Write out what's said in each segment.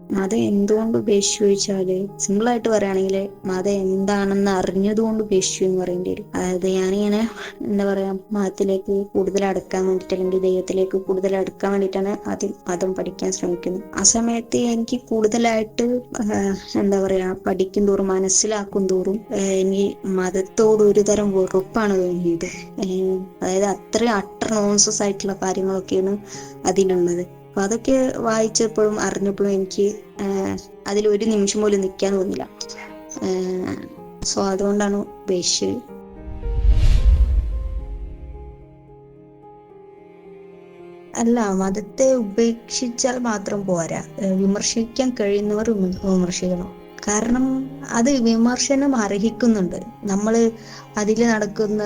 മതം എന്തുകൊണ്ട് ഉപേക്ഷിച്ചു ചോദിച്ചാല്, സിമ്പിളായിട്ട് പറയുകയാണെങ്കിൽ മതം എന്താണെന്ന് അറിഞ്ഞതുകൊണ്ട് ഉപേക്ഷിച്ചു എന്ന് പറയേണ്ടി വരും. അതായത് ഞാനിങ്ങനെ എന്താ പറയാ, മതത്തിലേക്ക് കൂടുതൽ അടുക്കാൻ വേണ്ടിയിട്ട്, അല്ലെങ്കിൽ ദൈവത്തിലേക്ക് കൂടുതൽ അടുക്കാൻ വേണ്ടിയിട്ടാണ് ആദ്യം മതം പഠിക്കാൻ ശ്രമിക്കുന്നത്. ആ സമയത്ത് എനിക്ക് കൂടുതലായിട്ട് എന്താ പറയാ, പഠിക്കും തോറും മനസ്സിലാക്കും തോറും എനിക്ക് മതത്തോട് ഒരു തരം വെറുപ്പാണ് തോന്നിയത്. അതായത് അത്രയും അട്ടർ നോൺസസ് ആയിട്ടുള്ള കാര്യങ്ങളൊക്കെയാണ് അതിലുള്ളത്. അപ്പൊ അതൊക്കെ വായിച്ചപ്പോഴും അറിഞ്ഞപ്പോഴും എനിക്ക് അതിലൊരു നിമിഷം പോലും നിൽക്കാൻ തോന്നില്ല. സോ അതുകൊണ്ടാണ് ഉപേക്ഷിച്ചത്. അല്ല, മതത്തെ ഉപേക്ഷിച്ചാൽ മാത്രം പോരാ, വിമർശിക്കാൻ കഴിയുന്നവർ വിമർശിക്കണം. കാരണം അത് വിമർശനം അർഹിക്കുന്നുണ്ട്. നമ്മള് അതിൽ നടക്കുന്ന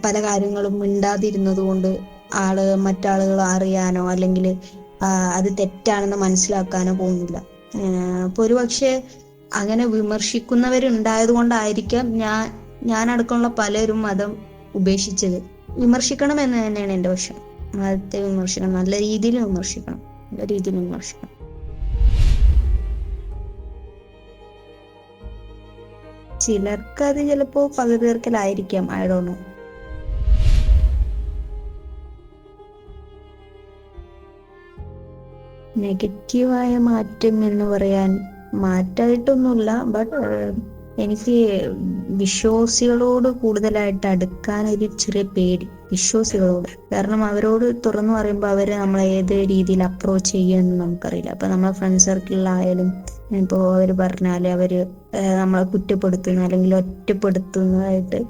പല കാര്യങ്ങളും മിണ്ടാതിരുന്നത് കൊണ്ട് മറ്റാളുകൾ അറിയാനോ അല്ലെങ്കിൽ അത് തെറ്റാണെന്ന് മനസ്സിലാക്കാനോ പോകുന്നില്ല. അപ്പൊ ഒരുപക്ഷെ അങ്ങനെ വിമർശിക്കുന്നവരുണ്ടായത് കൊണ്ടായിരിക്കാം ഞാനടക്കമുള്ള പലരും മതം ഉപേക്ഷിച്ചത്. വിമർശിക്കണം എന്ന് തന്നെയാണ് എൻ്റെ പക്ഷം. മതത്തെ വിമർശിക്കണം, നല്ല രീതിയിൽ വിമർശിക്കണം, നല്ല രീതിയിൽ വിമർശിക്കണം. ചിലർക്ക് അത് ചിലപ്പോ പകുതീർക്കലായിരിക്കാം, ഐ ഡോണ്ട് നോ. നെഗറ്റീവായ മാറ്റം എന്ന് പറയാൻ മാറ്റമായിട്ടൊന്നുമില്ല. ബട്ട് എനിക്ക് വിശ്വാസികളോട് കൂടുതലായിട്ട് അടുക്കാൻ ഒരു ചെറിയ പേടി, വിശ്വാസികളോട്. കാരണം അവരോട് തുറന്നു പറയുമ്പോൾ അവര് നമ്മളെ ഏത് രീതിയിൽ അപ്രോച്ച് ചെയ്യുമെന്ന് നമുക്കറിയില്ല. അപ്പൊ നമ്മളെ ഫ്രണ്ട് സർക്കിളിലായാലും ഇപ്പോ അവര് പറഞ്ഞാല് അവര് നമ്മളെ കുറ്റപ്പെടുത്തുന്ന അല്ലെങ്കിൽ ഒറ്റപ്പെടുത്തുന്നതായിട്ട്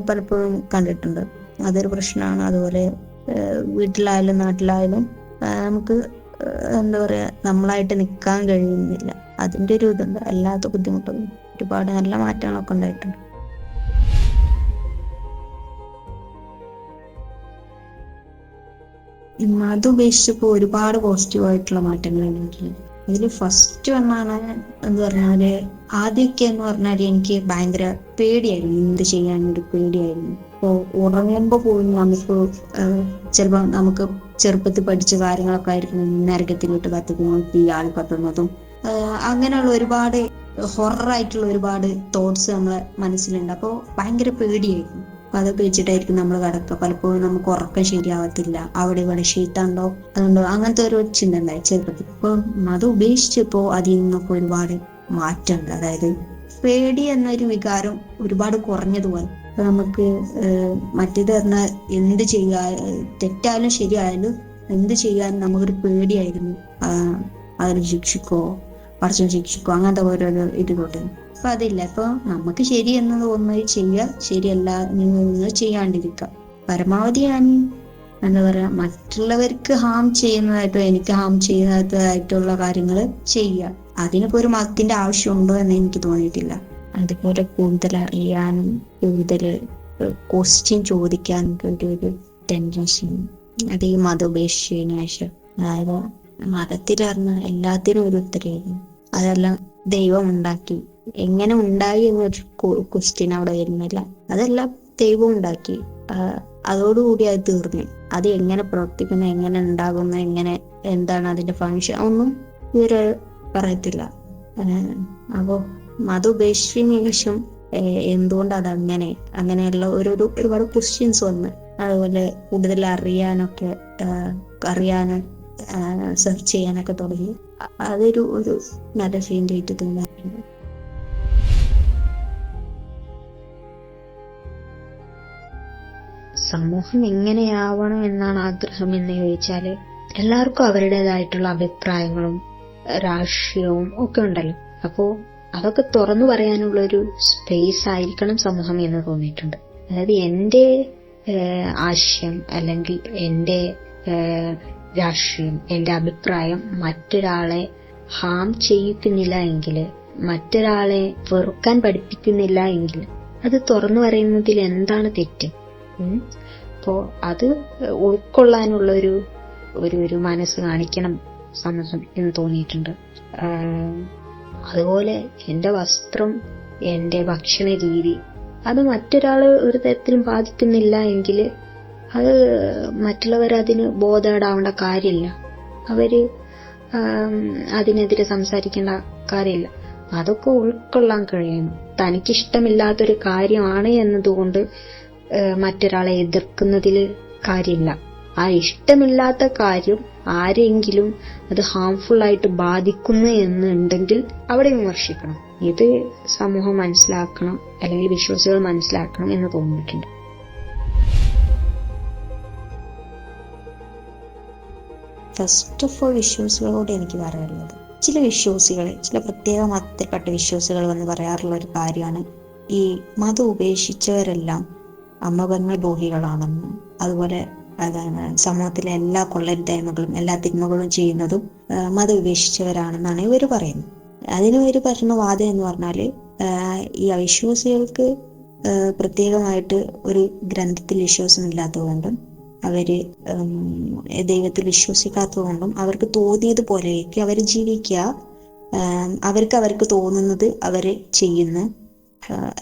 പലപ്പോഴും കണ്ടിട്ടുണ്ട്. അതൊരു പ്രശ്നമാണ്. അതുപോലെ വീട്ടിലായാലും നാട്ടിലായാലും നമുക്ക് എന്താ പറയാ, നമ്മളായിട്ട് നിൽക്കാൻ കഴിയുന്നില്ല. അതിന്റെ ഒരു ഇതുണ്ട്. അല്ലാത്ത ബുദ്ധിമുട്ടൊന്നും, ഒരുപാട് നല്ല മാറ്റങ്ങളൊക്കെ ഉണ്ടായിട്ടുണ്ട്. അത് ഉപേക്ഷിച്ചപ്പോൾ ഒരുപാട് പോസിറ്റീവ് ആയിട്ടുള്ള മാറ്റങ്ങൾ ഉണ്ടായിട്ടുണ്ട്. അതിൽ ഫസ്റ്റ് ഒന്നാണ് എന്ന് പറഞ്ഞാല്, ആദ്യമൊക്കെ എന്ന് പറഞ്ഞാല് എനിക്ക് ഭയങ്കര പേടിയായിരുന്നു, എന്ത് ചെയ്യാനൊരു പേടിയായിരുന്നു. ഇപ്പൊ ഉറങ്ങുമ്പോ പോലും നമുക്ക് ചിലപ്പോ നമുക്ക് ചെറുപ്പത്തിൽ പഠിച്ച കാര്യങ്ങളൊക്കെ ആയിരിക്കും നരകത്തിലോട്ട് കത്തുന്നതും തീയാൾ കത്തുന്നതും അങ്ങനെയുള്ള ഒരുപാട് ഹൊററായിട്ടുള്ള ഒരുപാട് തോട്ട്സ് നമ്മളെ മനസ്സിലുണ്ട്. അപ്പോൾ ഭയങ്കര പേടിയായിരുന്നു. അപ്പൊ അതൊക്കെ വെച്ചിട്ടായിരിക്കും നമ്മൾ കിടക്കുക. പലപ്പോഴും നമുക്ക് ഉറക്കം ശരിയാവത്തില്ല, അവിടെ ഇവിടെ ഷീറ്റുണ്ടോ അതുണ്ടോ, അങ്ങനത്തെ ഒരു ചിന്ത ഉണ്ടായി ചെറുപ്പത്തിൽ. ഇപ്പൊ അത് ഉപേക്ഷിച്ചപ്പോ അതിൽ നിന്നൊക്കെ ഒരുപാട് മാറ്റമുണ്ട്. അതായത് പേടി എന്നൊരു വികാരം ഒരുപാട് കുറഞ്ഞതുപോലെ. ഇപ്പൊ നമുക്ക് മറ്റേത് പറഞ്ഞാൽ എന്ത് ചെയ്യാ, തെറ്റായാലും ശരിയായാലും എന്ത് ചെയ്യാൻ നമുക്കൊരു പേടിയായിരുന്നു. അതിന് ശിക്ഷിക്കോ, പടച്ചോൻ ശിക്ഷിക്കോ, അങ്ങനത്തെ ഓരോരോ ഇതുകൊണ്ട്. അപ്പൊ അതില്ല. ഇപ്പൊ നമുക്ക് ശരി എന്ന് തോന്നുന്നത് ചെയ്യുക, ശരിയല്ല നിങ്ങൾ ചെയ്യാണ്ടിരിക്കുക. പരമാവധി ഞാൻ എന്താ പറയാ, മറ്റുള്ളവർക്ക് ഹാം ചെയ്യുന്നതായിട്ടോ എനിക്ക് ഹാം ചെയ്യുന്നതായിട്ടുള്ള കാര്യങ്ങൾ ചെയ്യുക. അതിനിപ്പോ ഒരു മതത്തിന്റെ ആവശ്യമുണ്ടോ എന്ന് എനിക്ക് തോന്നിയിട്ടില്ല. അതുപോലെ കൂടുതൽ അറിയാനും കൂടുതൽ ക്വസ്റ്റ്യൻ ചോദിക്കാനും ഒരു ടെൻഡൻസി അത് ഈ മതം ഉപേക്ഷിച്ചതിന് ശേഷം. അതായത് മതത്തിൽ പറഞ്ഞ എല്ലാത്തിനും ഒരു ഉത്തരവായിരുന്നു. അതെല്ലാം ദൈവം ഉണ്ടാക്കി, എങ്ങനെ ഉണ്ടായി എന്നൊരു ക്വസ്റ്റ്യൻ അവിടെ വരുന്നില്ല. അതെല്ലാം ദൈവം ഉണ്ടാക്കി, അതോടുകൂടി അത് തീർന്നു. അത് എങ്ങനെ പ്രവർത്തിക്കുന്നു, എങ്ങനെ ഉണ്ടാകുന്നു, എങ്ങനെ എന്താണ് അതിന്റെ ഫങ്ഷൻ ഒന്നും ഇവര് പറയത്തില്ല. അപ്പോ മതം ഉപേക്ഷിച്ചതിന് ശേഷം എന്തുകൊണ്ട് അതങ്ങനെ, അങ്ങനെയുള്ള ഒരുപാട് ക്വസ്റ്റ്യൻസ് വന്ന്, അതുപോലെ കൂടുതൽ അറിയാനും സെർച്ച് ചെയ്യാനൊക്കെ തുടങ്ങി. അതൊരു നല്ല ചേഞ്ച് ആയിട്ട് തോന്നാറുണ്ട്. സമൂഹം എങ്ങനെയാവണം എന്നാണ് ആഗ്രഹം എന്ന് ചോദിച്ചാല്, എല്ലാവർക്കും അവരുടേതായിട്ടുള്ള അഭിപ്രായങ്ങളും രാഷ്ട്രീയവും ഒക്കെ ഉണ്ടല്ലോ. അപ്പോ അതൊക്കെ തുറന്നു പറയാനുള്ള ഒരു സ്പേസ് ആയിരിക്കണം സമൂഹം എന്ന് തോന്നിയിട്ടുണ്ട്. അതായത് എന്റെ ആശയം അല്ലെങ്കിൽ എന്റെ രാഷ്ട്രീയം, എന്റെ അഭിപ്രായം മറ്റൊരാളെ ഹാം ചെയ്യിക്കുന്നില്ല എങ്കിൽ, മറ്റൊരാളെ വെറുക്കാൻ പഠിപ്പിക്കുന്നില്ല എങ്കിൽ അത് തുറന്നു പറയുന്നതിൽ എന്താണ് തെറ്റ്? അപ്പോ അത് ഉൾക്കൊള്ളാനുള്ള ഒരു മനസ്സ് കാണിക്കണം സമൂഹം എന്ന് തോന്നിയിട്ടുണ്ട്. അതുപോലെ എന്റെ വസ്ത്രം, എന്റെ ഭക്ഷണ രീതി അത് മറ്റൊരാള് ഒരു തരത്തിലും ബാധിക്കുന്നില്ല എങ്കിൽ അത് മറ്റുള്ളവർ അതിന് ബോധേടാവേണ്ട കാര്യമില്ല. അവര് അതിനെതിരെ സംസാരിക്കേണ്ട കാര്യമില്ല. അതൊക്കെ ഉൾക്കൊള്ളാൻ കഴിയണം. തനിക്കിഷ്ടമില്ലാത്തൊരു കാര്യമാണ് എന്നതുകൊണ്ട് മറ്റൊരാളെ എതിർക്കുന്നതിൽ കാര്യമില്ല. ആ ഇഷ്ടമില്ലാത്ത കാര്യം ആരെങ്കിലും അത് ഹാംഫുൾ ആയിട്ട് ബാധിക്കുന്നു എന്നുണ്ടെങ്കിൽ അവിടെ വിമർശിക്കണം. ഇത് സമൂഹം മനസ്സിലാക്കണം, അല്ലെങ്കിൽ വിശ്വാസികൾ മനസ്സിലാക്കണം എന്ന് തോന്നിയിട്ടുണ്ട്. ഫസ്റ്റ് ഓഫ് ഓൾ വിശ്വാസികളോട് എനിക്ക് പറയാനുള്ളത്, ചില പ്രത്യേക മതത്തിൽപ്പെട്ട വിശ്വാസികൾ എന്ന് പറയാറുള്ള ഒരു കാര്യമാണ്, ഈ മതം ഉപേക്ഷിച്ചവരെല്ലാം അമകങ്ങൾ ദ്രോഹികളാണെന്നും അതുപോലെ സമൂഹത്തിലെ എല്ലാ കൊള്ളരുതായ്മകളും എല്ലാ തിന്മകളും ചെയ്യുന്നതും മതം ഉപേക്ഷിച്ചവരാണെന്നാണ് ഇവർ പറയുന്നത്. അതിന് ഇവർ പറയുന്ന വാദം എന്ന് പറഞ്ഞാല്, ഈ അവിശ്വാസികൾക്ക് പ്രത്യേകമായിട്ട് ഒരു ഗ്രന്ഥത്തിൽ വിശ്വാസമില്ലാത്തതുകൊണ്ടും അവര് ദൈവത്തിൽ വിശ്വസിക്കാത്തതുകൊണ്ടും അവർക്ക് തോന്നിയതുപോലെയൊക്കെ അവർ ജീവിക്കുക, അവർക്ക് തോന്നുന്നത് അവര് ചെയ്യുന്നു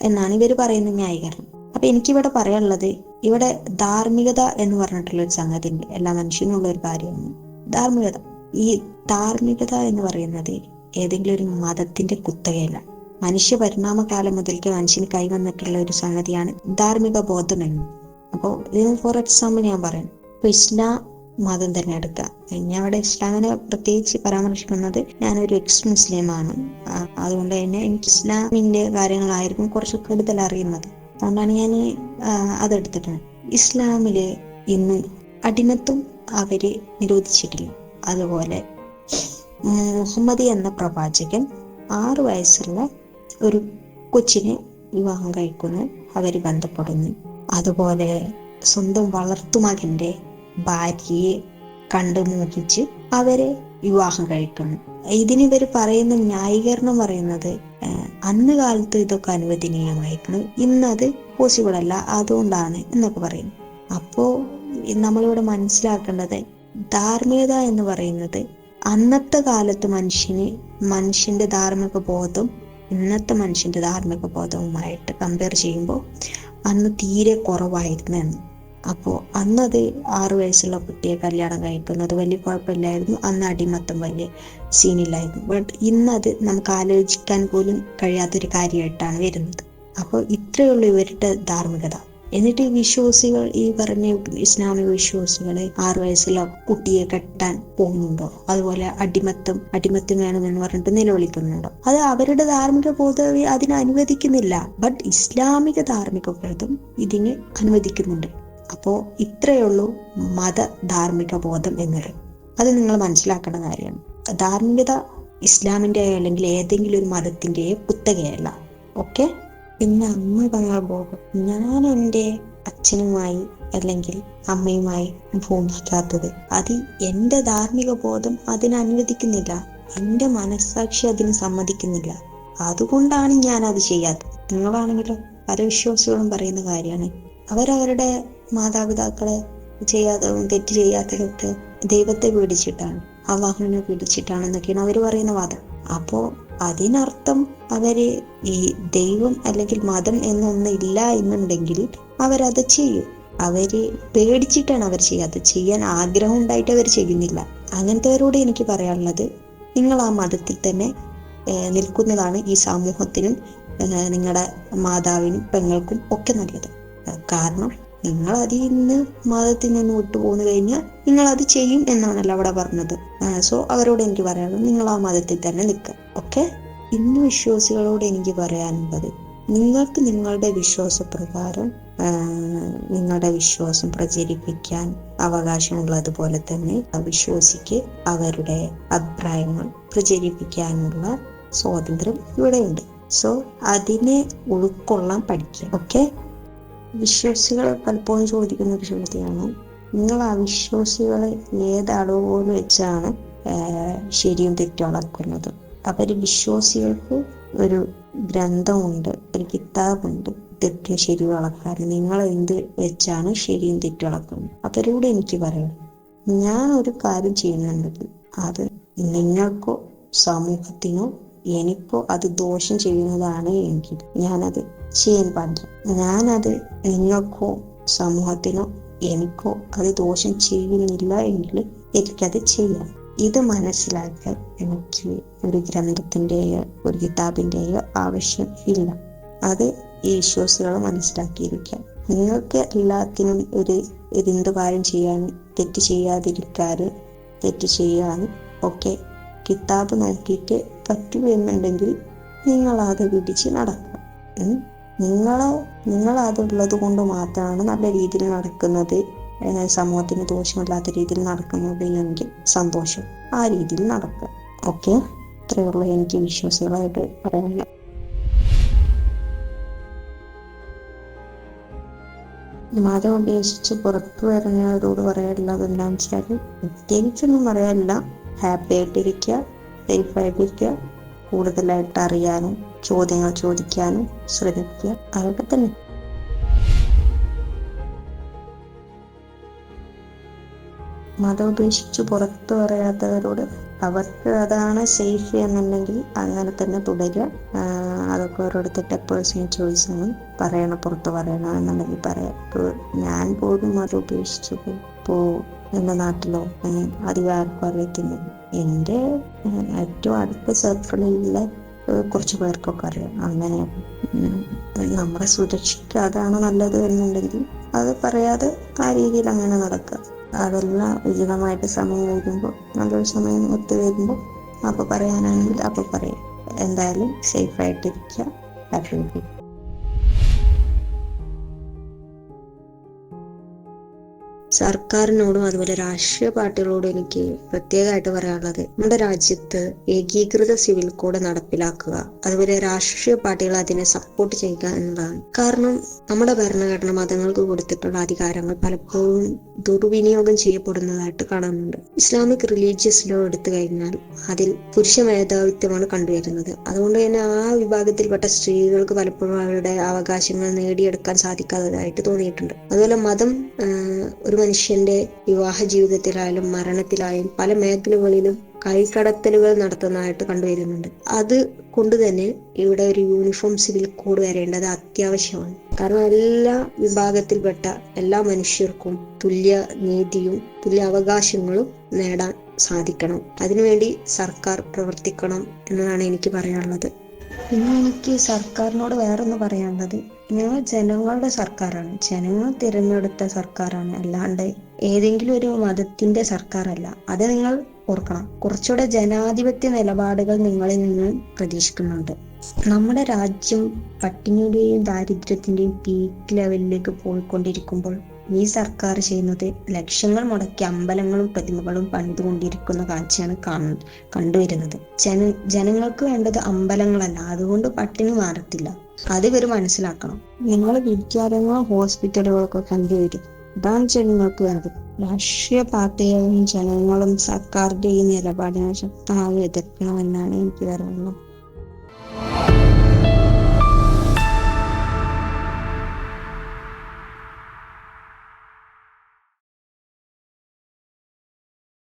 എന്നാണ് ഇവർ പറയുന്ന ന്യായീകരണം. അപ്പൊ എനിക്കിവിടെ പറയാനുള്ളത്, ഇവിടെ ധാർമ്മികത എന്ന് പറഞ്ഞിട്ടുള്ള ഒരു സംഗതി ഉണ്ട്. എല്ലാ മനുഷ്യനുള്ള ഒരു കാര്യമാണ് ധാർമ്മികത. ഈ ധാർമ്മികത എന്ന് പറയുന്നത് ഏതെങ്കിലും ഒരു മതത്തിന്റെ കുത്തകയല്ല. മനുഷ്യ പരിണാമകാലം മുതൽക്ക് മനുഷ്യന് കൈവന്നിട്ടുള്ള ഒരു സംഗതിയാണ് ധാർമ്മിക ബോധം എന്ന്. അപ്പോൾ ഇതിന് ഫോർ എക്സാമ്പിൾ ഞാൻ പറയാം. ഇപ്പൊ ഇസ്ലാം മതം തന്നെ എടുക്കാം. ഞാൻ അവിടെ ഇസ്ലാമിനെ പ്രത്യേകിച്ച് പരാമർശിക്കുന്നത്, ഞാനൊരു എക്സ് മുസ്ലിമാണ്. അതുകൊണ്ട് തന്നെ എനിക്ക് ഇസ്ലാമിന്റെ കാര്യങ്ങളായിരിക്കും കുറച്ച് കൂടുതൽ അറിയുന്നത്. അതുകൊണ്ടാണ് ഞാൻ അതെടുത്തിട്ടുണ്ട്. ഇസ്ലാമില് ഇന്ന് അടിമത്വം അവര് നിരോധിച്ചിട്ടില്ല. അതുപോലെ മുഹമ്മദ് എന്ന പ്രവാചകൻ 6 വയസ്സുള്ള ഒരു കൊച്ചിനെ വിവാഹം കഴിക്കുന്നു, അവര് ബന്ധപ്പെടുന്നു. അതുപോലെ സ്വന്തം വളർത്തുമകന്റെ ഭാര്യയെ കണ്ടു മോഹിച്ച് അവരെ വിവാഹം കഴിക്കുന്നു. ഇതിനിവർ പറയുന്ന ന്യായീകരണം പറയുന്നത്, അന്ന് കാലത്ത് ഇതൊക്കെ അനുവദനീയമായിരുന്നു, ഇന്നത് പോസിബിൾ അല്ല, അതുകൊണ്ടാണ് എന്നൊക്കെ പറയുന്നു. അപ്പോ നമ്മളിവിടെ മനസ്സിലാക്കേണ്ടത്, ധാർമ്മികത എന്ന് പറയുന്നത് അന്നത്തെ കാലത്ത് മനുഷ്യന്റെ ധാർമ്മിക ബോധം ഇന്നത്തെ മനുഷ്യന്റെ ധാർമ്മിക ബോധവുമായിട്ട് കമ്പയർ ചെയ്യുമ്പോൾ അന്ന് തീരെ കുറവായിരുന്നു എന്ന്. അപ്പോൾ അന്നത് 6 വയസ്സുള്ള കുട്ടിയെ കല്യാണം കഴിക്കുന്നത് വലിയ കുഴപ്പമില്ലായിരുന്നു. അന്ന് അടിമത്തം വലിയ സീനില്ലായിരുന്നു. ബട്ട് ഇന്നത് നമുക്ക് ആലോചിക്കാൻ പോലും കഴിയാത്തൊരു കാര്യമായിട്ടാണ് വരുന്നത്. അപ്പോൾ ഇത്രയുള്ള ഇവരുടെ ധാർമ്മികത. എന്നിട്ട് ഈ വിശ്വാസികൾ, ഈ പറഞ്ഞ ഇസ്ലാമിക വിശ്വാസികൾ 6 വയസ്സുള്ള കുട്ടിയെ കെട്ടാൻ പോകുന്നുണ്ടോ? അതുപോലെ അടിമത്തം വേണമെന്ന് പറഞ്ഞിട്ട് നിലവിളിക്കുന്നുണ്ടോ? അത് അവരുടെ ധാർമ്മിക ബോധം അതിനെ അനുവദിക്കുന്നില്ല. ബട്ട് ഇസ്ലാമിക ധാർമ്മിക ബോധം ഇതിന് അനുവദിക്കുന്നുണ്ട്. അപ്പോ ഇത്രയേ ഉള്ളൂ മത ധാർമ്മിക ബോധം എന്നത്. അത് നിങ്ങൾ മനസ്സിലാക്കേണ്ട കാര്യമാണ്. ധാർമ്മികത ഇസ്ലാമിന്റെ അല്ലെങ്കിൽ ഏതെങ്കിലും ഒരു മതത്തിന്റെ കുത്തകയല്ല. ഓക്കെ. പിന്നെ അമ്മ തങ്ങൾ ബോധം, ഞാൻ എൻ്റെ അച്ഛനുമായി അല്ലെങ്കിൽ അമ്മയുമായി ഭൂമിക്കാത്തത്, അത് എൻ്റെ ധാർമ്മിക ബോധം അതിനെ അനുവദിക്കുന്നില്ല, എൻ്റെ മനസ്സാക്ഷി അതിന് സമ്മതിക്കുന്നില്ല. അതുകൊണ്ടാണ് ഞാൻ അത് ചെയ്യാത്തത്. നിങ്ങളാണെങ്കിലും പല വിശ്വാസികളും പറയുന്ന കാര്യമാണ്, അവരവരുടെ മാതാപിതാക്കളെ തെറ്റ് ചെയ്യാത്തതൊക്കെ ദൈവത്തെ പേടിച്ചിട്ടാണ്, അള്ളാഹുവിനെ പേടിച്ചിട്ടാണെന്നൊക്കെയാണ് അവർ പറയുന്ന വാദം. അപ്പോ അതിനർത്ഥം അവര് ഈ ദൈവം അല്ലെങ്കിൽ മതം എന്നൊന്നും ഇല്ല എന്നുണ്ടെങ്കിൽ അവരത് ചെയ്യും. അവര് പേടിച്ചിട്ടാണ് അവർ ചെയ്യാത്തത്. ചെയ്യാൻ ആഗ്രഹം ഉണ്ടായിട്ട് അവർ ചെയ്യുന്നില്ല. അങ്ങനത്തെവരോട് എനിക്ക് പറയാനുള്ളത്, നിങ്ങൾ ആ മതത്തിൽ തന്നെ നിൽക്കുന്നതാണ് ഈ സമൂഹത്തിനും നിങ്ങളുടെ മാതാവിനും പെങ്ങൾക്കും ഒക്കെ നല്ലത്. കാരണം നിങ്ങൾ അതിൽ നിന്ന് മതത്തിൽ നിന്ന് വിട്ടുപോകുന്നു കഴിഞ്ഞാൽ നിങ്ങൾ അത് ചെയ്യും എന്നാണല്ലോ അവിടെ പറഞ്ഞത്. സോ അവരോട് എനിക്ക് പറയാനുള്ളത്, നിങ്ങൾ ആ മതത്തിൽ തന്നെ നിൽക്കുക. ഓക്കെ. ഇന്ന് വിശ്വാസികളോട് എനിക്ക് പറയാനുള്ളത്, നിങ്ങൾക്ക് നിങ്ങളുടെ വിശ്വാസപ്രകാരം നിങ്ങളുടെ വിശ്വാസം പ്രചരിപ്പിക്കാൻ അവകാശമുള്ളതുപോലെ തന്നെ വിശ്വാസിക്ക് അവരുടെ അഭിപ്രായങ്ങൾ പ്രചരിപ്പിക്കാനുള്ള സ്വാതന്ത്ര്യം ഇവിടെയുണ്ട്. സോ അതിനെ ഉൾക്കൊള്ളാൻ പഠിക്കുക. ഓക്കെ. വിശ്വാസികൾ പലപ്പോഴും ചോദിക്കുന്ന ഒരു ചോദ്യമാണ്, നിങ്ങൾ അവിശ്വാസികളെ ഏത് അളവുകോൽ വെച്ചാണ് ശരിയും തെറ്റും അളക്കുന്നത്? അവര് വിശ്വാസികൾക്ക് ഒരു ഗ്രന്ഥമുണ്ട്, ഒരു കിതാബുണ്ട് തെറ്റും ശരിയും അളക്കാൻ. നിങ്ങൾ എന്ത് വെച്ചാണ് ശരിയും തെറ്റും അളക്കുന്നത്? അവരോട് എനിക്ക് പറയാം, ഞാൻ ഒരു കാര്യം ചെയ്യുന്നുണ്ടെങ്കിൽ അത് നിങ്ങൾക്കോ സമൂഹത്തിനോ എനിക്കോ അത് ദോഷം ചെയ്യുന്നതാണ് എങ്കിൽ ഞാനത് ചെയ്യാൻ പാടില്ല. ഞാനത് നിങ്ങൾക്കോ സമൂഹത്തിനോ എനിക്കോ അത് ദോഷം ചെയ്യുന്നില്ല എങ്കിൽ എനിക്കത് ചെയ്യാം. ഇത് മനസ്സിലാക്കാൻ എനിക്ക് ഒരു ഗ്രന്ഥത്തിൻ്റെയോ ഒരു കിതാബിൻ്റെയോ ആവശ്യം ഇല്ല. അത് ഈ വിശ്വാസികൾ മനസ്സിലാക്കിയിരിക്കാം. നിങ്ങൾക്ക് എല്ലാത്തിനും എന്ത് കാര്യം ചെയ്യാനും തെറ്റ് ചെയ്യാതിരിക്കാറ്, തെറ്റ് ചെയ്യാനും ഒക്കെ കിതാബ് നോക്കിയിട്ട് പറ്റൂ എന്നുണ്ടെങ്കിൽ നിങ്ങൾ അത് പിടിച്ച് നടക്കുക. നിങ്ങൾ അതുള്ളത് കൊണ്ട് മാത്രമാണ് നല്ല രീതിയിൽ നടക്കുന്നത്, സമൂഹത്തിന് ദോഷമില്ലാത്ത രീതിയിൽ നടക്കുന്നത് എങ്കിൽ സന്തോഷം, ആ രീതിയിൽ നടക്കുക. ഓക്കെ, ഇത്രയേ ഉള്ളൂ എനിക്ക് വിശ്വാസികളായിട്ട് പറയാനുള്ള. മതം ഉപേക്ഷിച്ച് പുറത്തു വരുന്നവരോട് പറയാനുള്ളത് എന്താണെന്ന് വെച്ചാൽ, പ്രത്യേകിച്ചൊന്നും പറയാനില്ല. ഹാപ്പി ആയിട്ടിരിക്കുക, സേഫ് ആയിട്ടിരിക്കുക, കൂടുതലായിട്ട് അറിയാനും ചോദ്യങ്ങൾ ചോദിക്കാനും ശ്രമിക്കുക. അതൊക്കെ തന്നെ. മതം ഉപേക്ഷിച്ച് പുറത്തു പറയാത്തവരോട് അവർക്ക് അതാണ് സേഫ് എന്നുണ്ടെങ്കിൽ അങ്ങനെ തന്നെ തുടരുക. അതൊക്കെ ഓരോരുത്തരുടെ പേഴ്സണൽ ചോയ്സ് ആണ്. പറയണം, പുറത്ത് പറയണം എന്നുണ്ടെങ്കിൽ പറയാം. ഇപ്പോൾ ഞാൻ പോലും മതം ഉപേക്ഷിച്ചു ഇപ്പോൾ എൻ്റെ നാട്ടിലോ അധികം ആർക്കും അറിയത്തില്ല. എൻ്റെ ഏറ്റവും അടുത്ത സർക്കിളിലുള്ള കുറച്ച് പേർക്കൊക്കെ അറിയാം. അങ്ങനെ നമ്മുടെ സുരക്ഷയ്ക്ക് അതാണ് നല്ലത് എന്നുണ്ടെങ്കിൽ അത് പറയാതെ ആ രീതിയിൽ അങ്ങനെ നടക്കുക. അതെല്ലാം ഉചിതമായിട്ട് സമയം വരുമ്പോൾ, നല്ലൊരു സമയം ഒത്തു വരുമ്പോൾ അപ്പോൾ പറയാനാണെങ്കിൽ അപ്പോൾ പറയാം. എന്തായാലും സേഫായിട്ടിരിക്കുക, ഹാപ്പി ആയിട്ടിരിക്കുക. സർക്കാരിനോടും അതുപോലെ രാഷ്ട്രീയ പാർട്ടികളോടും എനിക്ക് പ്രത്യേകമായിട്ട് പറയാനുള്ളത്, നമ്മുടെ രാജ്യത്ത് ഏകീകൃത സിവിൽ കോഡ് നടപ്പിലാക്കുക, അതുപോലെ രാഷ്ട്രീയ പാർട്ടികൾ അതിനെ സപ്പോർട്ട് ചെയ്യുക എന്നതാണ്. കാരണം നമ്മുടെ ഭരണഘടന മതങ്ങൾക്ക് കൊടുത്തിട്ടുള്ള അധികാരങ്ങൾ പലപ്പോഴും ദുർവിനിയോഗം ചെയ്യപ്പെടുന്നതായിട്ട് കാണുന്നുണ്ട്. ഇസ്ലാമിക് റിലീജിയസ് ലോ എടുത്തു കഴിഞ്ഞാൽ അതിൽ പുരുഷ മേധാവിത്വമാണ് കണ്ടുവരുന്നത്. അതുകൊണ്ട് തന്നെ ആ വിഭാഗത്തിൽപ്പെട്ട സ്ത്രീകൾക്ക് പലപ്പോഴും അവരുടെ അവകാശങ്ങൾ നേടിയെടുക്കാൻ സാധിക്കാത്തതായിട്ട് തോന്നിയിട്ടുണ്ട്. അതുപോലെ മതം ഒരു മനുഷ്യന്റെ വിവാഹ ജീവിതത്തിലായാലും മരണത്തിലായാലും പല മേഖലകളിലും കൈക്കടത്തലുകൾ നടത്തുന്നതായിട്ട് കണ്ടുവരുന്നുണ്ട്. അത് കൊണ്ട് തന്നെ ഇവിടെ ഒരു യൂണിഫോം സിവിൽ കോഡ് വരേണ്ടത് അത്യാവശ്യമാണ്. കാരണം എല്ലാ വിഭാഗത്തിൽപ്പെട്ട എല്ലാ മനുഷ്യർക്കും തുല്യ നീതിയും തുല്യ അവകാശങ്ങളും നേടാൻ സാധിക്കണം. അതിനുവേണ്ടി സർക്കാർ പ്രവർത്തിക്കണം എന്നതാണ് എനിക്ക് പറയാനുള്ളത്. പിന്നെ എനിക്ക് സർക്കാരിനോട് വേറൊന്ന് പറയാനുള്ളത്, ഞങ്ങൾ ജനങ്ങളുടെ സർക്കാരാണ്, ജനങ്ങൾ തിരഞ്ഞെടുത്ത സർക്കാരാണ്, അല്ലാണ്ട് ഏതെങ്കിലും ഒരു മതത്തിന്റെ സർക്കാരല്ല. അത് നിങ്ങൾ ഓർക്കണം. കുറച്ചുകൂടെ ജനാധിപത്യ നിലപാടുകൾ നിങ്ങളിൽ നിന്ന് പ്രതീക്ഷിക്കുന്നുണ്ട്. നമ്മുടെ രാജ്യം പട്ടിണിയുടെയും ദാരിദ്ര്യത്തിന്റെയും പീക്ക് ലെവലിലേക്ക് പോയിക്കൊണ്ടിരിക്കുമ്പോൾ ഈ സർക്കാർ ചെയ്യുന്നത് ലക്ഷങ്ങൾ മുടക്കി അമ്പലങ്ങളും പ്രതിമകളും പണിതുകൊണ്ടിരിക്കുന്ന കാഴ്ചയാണ് കണ്ടുവരുന്നത്. ജനങ്ങൾക്ക് വേണ്ടത് അമ്പലങ്ങളല്ല, അതുകൊണ്ട് പട്ടിണി മാറത്തില്ല. അത് ഇവർ മനസ്സിലാക്കണം. നിങ്ങൾ വിദ്യാലയങ്ങളും ഹോസ്പിറ്റലുകളൊക്കെ കണ്ടുവരും. അതാണ് ജനങ്ങൾക്ക് വേണ്ടത്. രാഷ്ട്രീയ പാർട്ടികളും ജനങ്ങളും സർക്കാരിന്റെ ഈ നിലപാടിനെ ശക്തമായി എതിർക്കണമെന്നാണ് എനിക്ക് പറയാനുള്ളത്.